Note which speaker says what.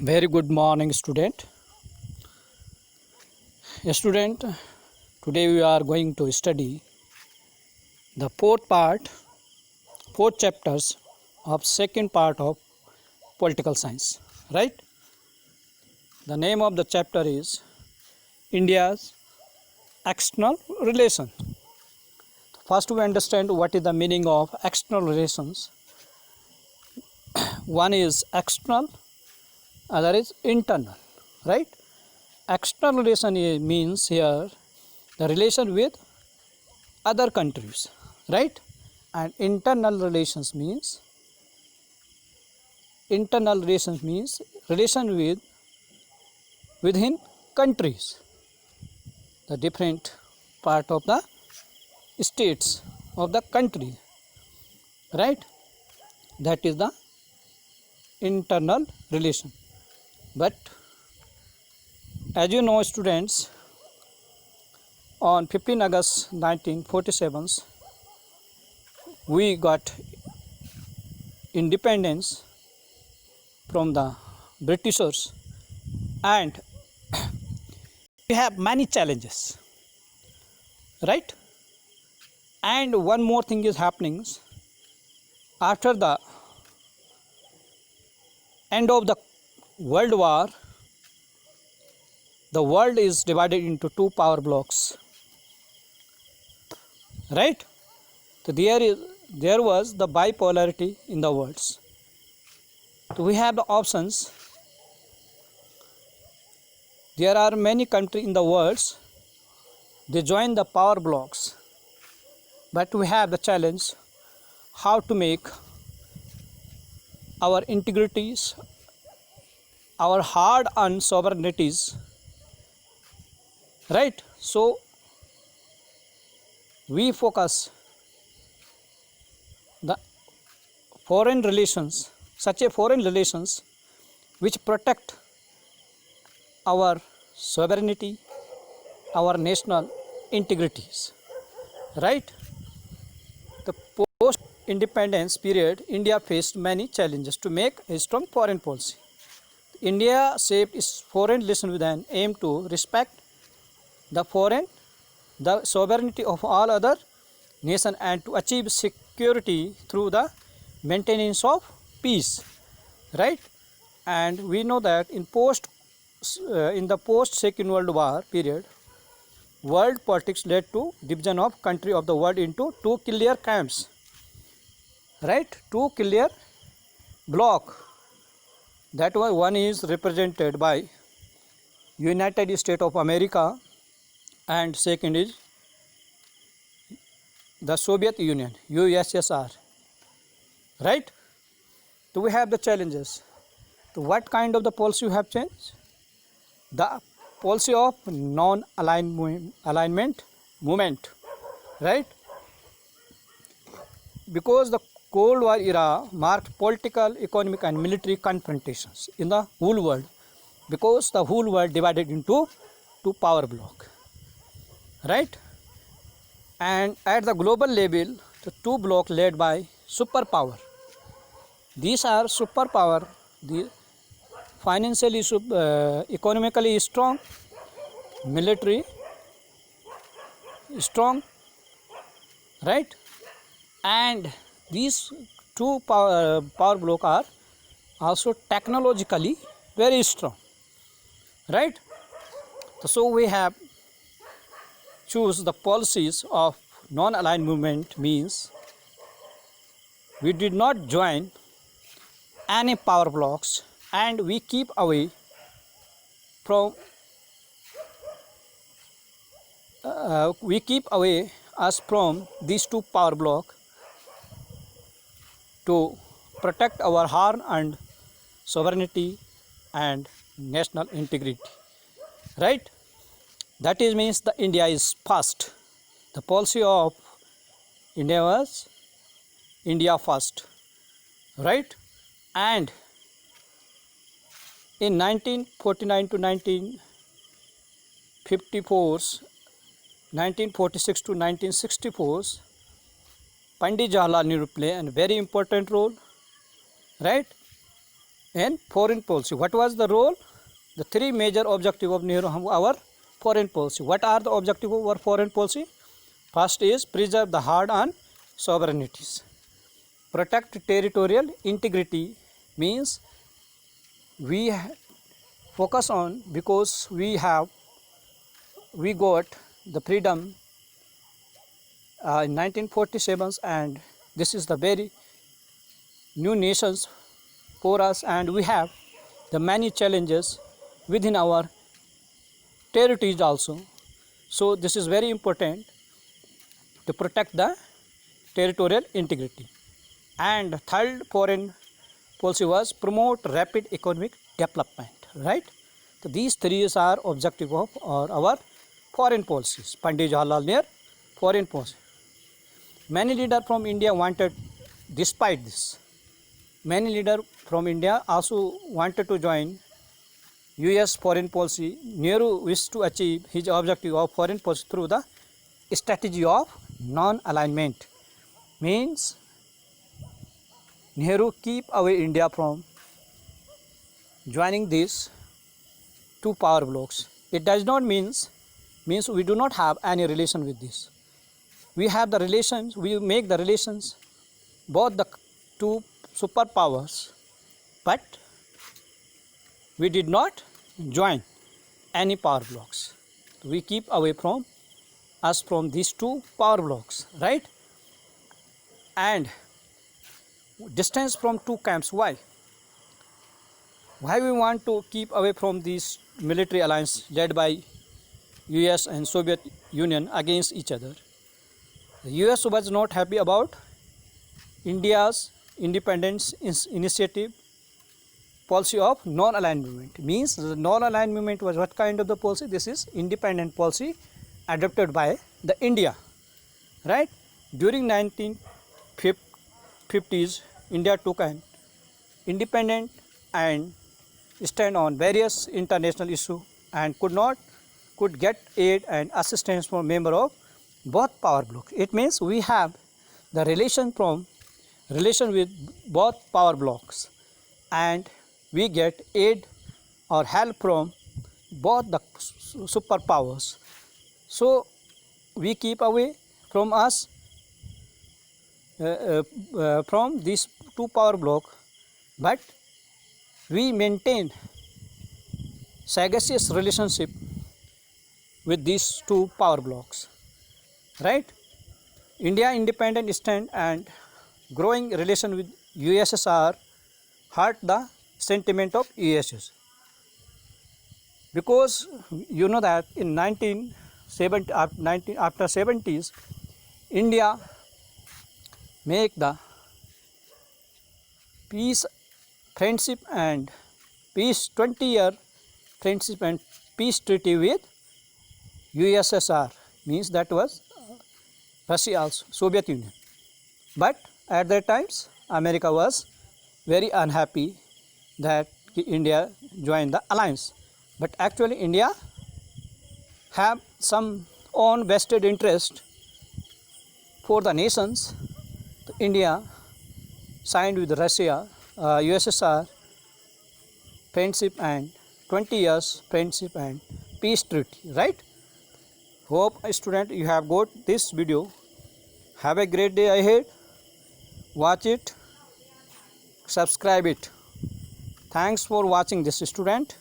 Speaker 1: Very good morning, student. Student, today we are going to study the fourth chapters of second part of political science. Right? The name of the chapter is India's external relations. First, we understand what is the meaning of external relations. One is external, other is internal. Right? External relation means here the relation with other countries, right? And internal relations means relation with within countries, the different part of the states of the country, right? That is the internal relation. But as you know, students, on 15 August 1947 we got independence from the Britishers, and we have many challenges, right? And one more thing is happening after the end of the World War. The world is divided into two power blocks, right? So there was the bipolarity in the world. So we have the options. There are many countries in the world, they join the power blocks, but we have the challenge how to make our integrities, our hard-earned sovereignties, right? So we focus the foreign relations, such a foreign relations which protect our sovereignty, our national integrities, right? The post independence period, India faced many challenges to make a strong foreign policy. India shaped its foreign relations with an aim to respect the sovereignty of all other nations and to achieve security through the maintenance of peace, right? And we know that in the post Second World War period, world politics led to division of country of the world into two clear camps, right? Two clear block. That one is represented by United States of America, and second is the Soviet Union, USSR, right? So we have the challenges. So what kind of the policy you have changed? The policy of non-alignment movement, right? Because the Cold War era marked political, economic and military confrontations in the whole world, because the whole world divided into two power block, right? And at the global level, the two block led by superpower. These are superpower, the financially, economically strong, military strong, right? And these two power block are also technologically very strong, right? So we have choose the policies of non-aligned movement, means we did not join any power blocks and we keep away from us from these two power block to protect our hard-earned sovereignty and national integrity, right? That is means the India is first. The policy of India was India first, right? And in 1949 to 1954, 1946 to 1964, Pandit Jawaharlal Nehru played a very important role, right? in foreign policy. What was the role? The three major objectives of Nehru, our foreign policy. What are the objectives of our foreign policy? First is preserve the hard-earned sovereignties. Protect territorial integrity means we focus on, because we got the freedom in 1947, and this is the very new nations for us, and we have the many challenges within our territories also. So this is very important to protect the territorial integrity. And third foreign policy was promote rapid economic development, right? So these three are objective of our foreign policies. Pandit Jawaharlal Nehru foreign policy. Many leaders from India wanted, despite this, many leaders from India also wanted to join US foreign policy. Nehru wished to achieve his objective of foreign policy through the strategy of non-alignment. Means Nehru keep away India from joining these two power blocks. It does not means we do not have any relation with this. We have the relations, we make the relations both the two superpowers, but we did not join any power blocks. We keep away from these two power blocks, right? And distance from two camps. Why we want to keep away from this military alliance led by US and Soviet Union against each other? The US was not happy about India's independence initiative policy of non-aligned movement. Means the non-aligned movement was what kind of the policy? This is independent policy adopted by the India, right? During 1950s, India took an independent and stand on various international issues and could get aid and assistance from member of both power blocks. It means we have the relation with both power blocks, and we get aid or help from both the superpowers. So we keep away from from these two power blocks, but we maintain sagacious relationship with these two power blocks, right? India independent stand and growing relation with USSR hurt the sentiment of USSR, because you know that in 1970 after 70s, India make the peace, friendship and peace 20-year friendship and peace treaty with USSR. Means that was Russia also, Soviet Union. But at that times America was very unhappy that India joined the alliance. But actually India have some own vested interest for the nations. India signed with Russia, USSR friendship and 20 years friendship and peace treaty, right? Hope student you have got this video. Have a great day ahead. Watch it, subscribe it. Thanks for watching this, student.